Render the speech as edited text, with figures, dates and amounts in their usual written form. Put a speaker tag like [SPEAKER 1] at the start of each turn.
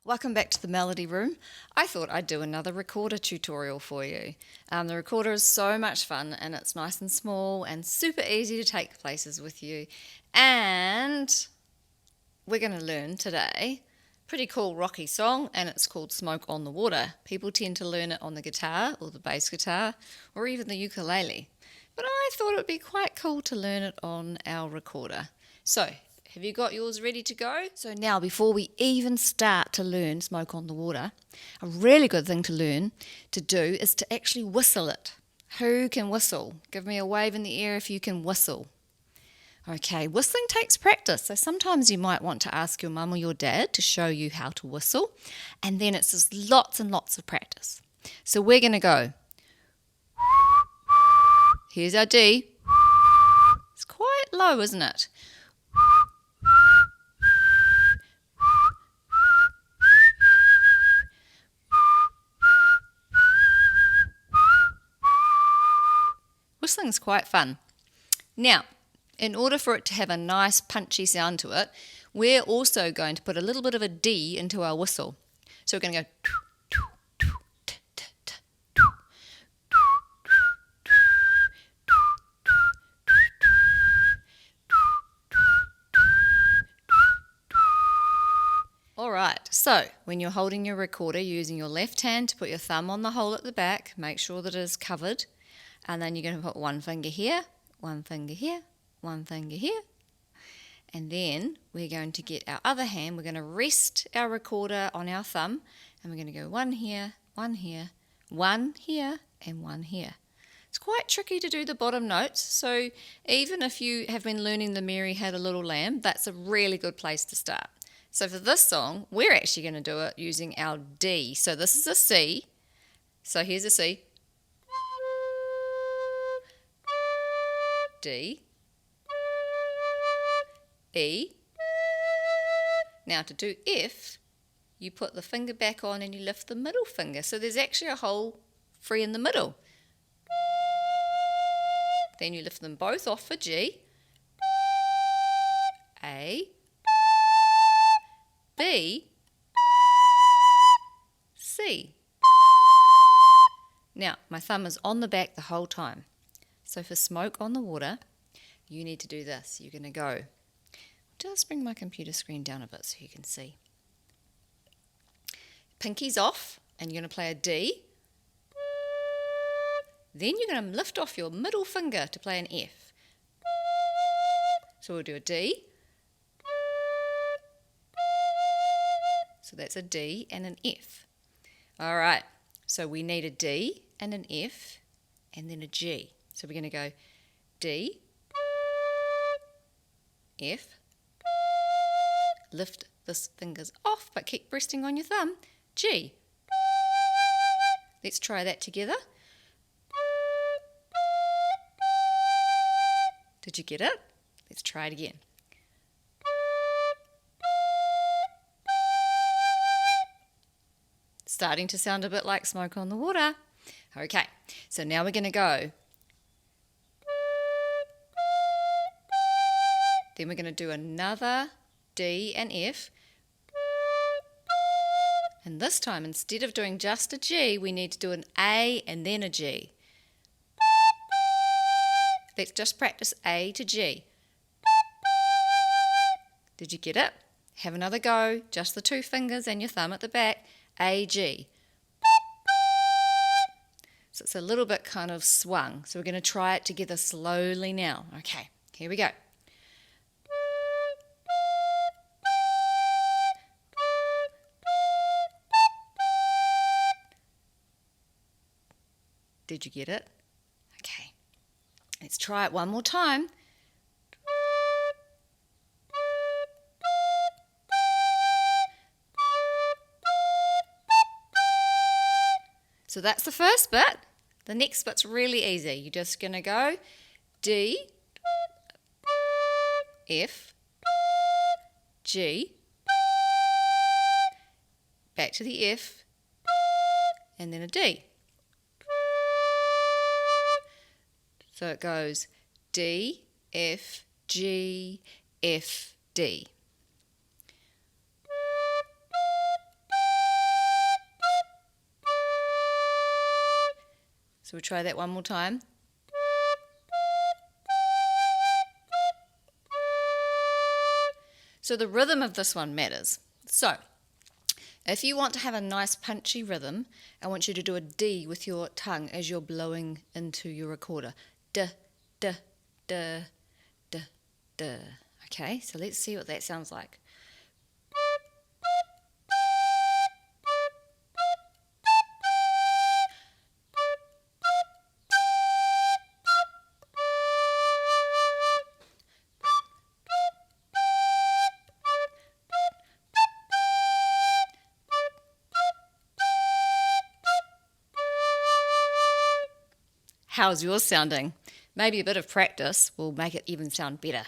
[SPEAKER 1] Welcome back to the Melody Room. I thought I'd do another recorder tutorial for you. The recorder is so much fun and it's nice and small and super easy to take places with you. And we're going to learn today a pretty cool rocky song, and it's called Smoke on the Water. People tend to learn it on the guitar or the bass guitar or even the ukulele. But I thought it would be quite cool to learn it on our recorder. So, have you got yours ready to go? So now, before we even start to learn Smoke on the Water, a really good thing to learn to do is to actually whistle it. Who can whistle? Give me a wave in the air if you can whistle. Okay, whistling takes practice, so sometimes you might want to ask your mum or your dad to show you how to whistle, and then it's just lots and lots of practice. So we're going to go. Here's our D. It's quite low, isn't it? Whistling's quite fun. Now, in order for it to have a nice punchy sound to it, we're also going to put a little bit of a D into our whistle. So we're going to go. Alright, so when you're holding your recorder, you're using your left hand to put your thumb on the hole at the back, make sure that it is covered, and then you're going to put one finger here, one finger here, one finger here, and then we're going to get our other hand, we're going to rest our recorder on our thumb, and we're going to go one here, one here, one here, and one here. It's quite tricky to do the bottom notes, so even if you have been learning the Mary Had a Little Lamb, that's a really good place to start. So for this song, we're actually going to do it using our D. So this is a C. So here's a C. D. E. Now to do F, you put the finger back on and you lift the middle finger. So there's actually a hole free in the middle. Then you lift them both off for G. A. B, C. Now, my thumb is on the back the whole time. So for Smoke on the Water, you need to do this. You're going to go. Just bring my computer screen down a bit so you can see. Pinky's off, and you're going to play a D. Then you're going to lift off your middle finger to play an F. So we'll do a D. So that's a D and an F. All right, so we need a D and an F and then a G. So we're going to go D, F, lift this fingers off but keep resting on your thumb, G. Let's try that together. Did you get it? Let's try it again. Starting to sound a bit like Smoke on the Water. Okay, so now we're going to go. Then we're going to do another D and F. And this time, instead of doing just a G, we need to do an A and then a G. Let's just practice A to G. Did you get it? Have another go, just the two fingers and your thumb at the back. A, G. So it's a little bit kind of swung. So we're going to try it together slowly now. Okay, here we go. Did you get it? Okay, let's try it one more time. So that's the first bit. The next bit's really easy. You're just going to go D, F, G, back to the F, and then a D. So it goes D, F, G, F, D. So we'll try that one more time. So the rhythm of this one matters. So if you want to have a nice punchy rhythm, I want you to do a D with your tongue as you're blowing into your recorder. D, D, D, D, D. Okay, so let's see what that sounds like. How's yours sounding? Maybe a bit of practice will make it even sound better.